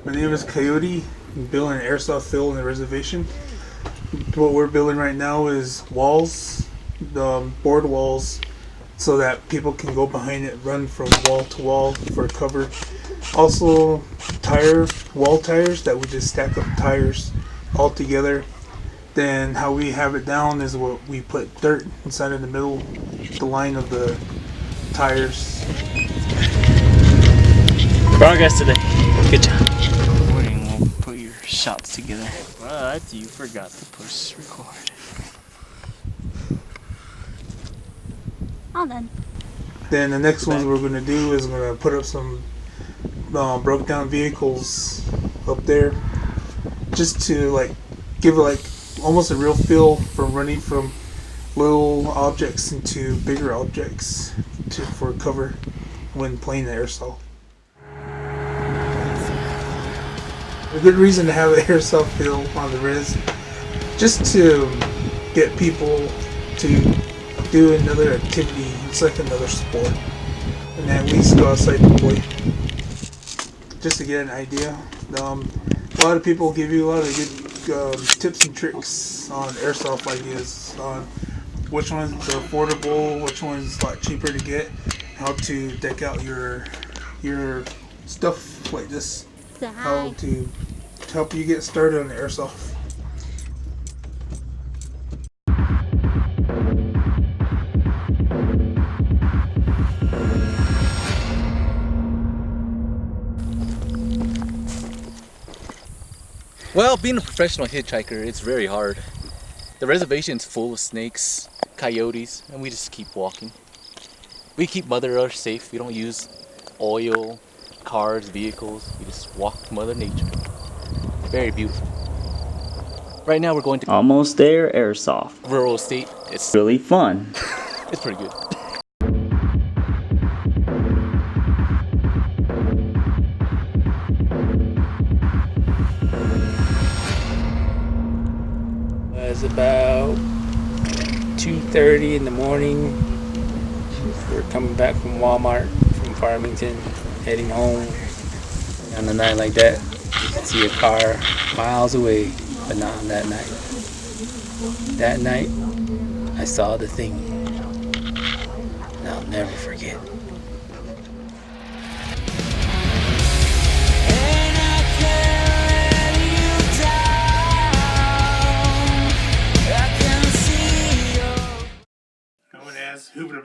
My name is Coyote. I'm building an airsoft field in the reservation. What we're building right now is walls, board walls, so that people can go behind it, run from wall to wall for cover. Also, wall tires that we just stack up tires all together. Then how we have it down is what we put dirt inside of the middle, the line of the tires. Progress today. Good job. Recording, we'll put your shots together. But you forgot to push record. All done. Then the next ones we're gonna do is we're gonna put up some broke down vehicles up there, just to like give it like almost a real feel from running from little objects into bigger objects for cover when playing the airsoft. A good reason to have an airsoft field on the REZ, just to get people to do another activity. It's like another sport, and at least go outside and play, just to get an idea. A lot of people give you a lot of good tips and tricks on airsoft ideas, on which one's affordable, which one's a lot cheaper to get, how to deck out your stuff like this, how to help you get started on the airsoft. Well, being a professional hitchhiker, it's very hard. The reservation's full of snakes, coyotes, and we just keep walking. We keep Mother Earth safe. We don't use oil, cars, vehicles. We just walk Mother Nature. Very beautiful. Right now we're going to Almost There Airsoft. rural estate. It's Really fun. it's pretty good. It's about 2:30 in the morning. We're coming back from Walmart from Farmington, heading home. On a night like that, you can see a car miles away, but not on that night. That night, I saw the thing, and I'll never forget. Known as Hoover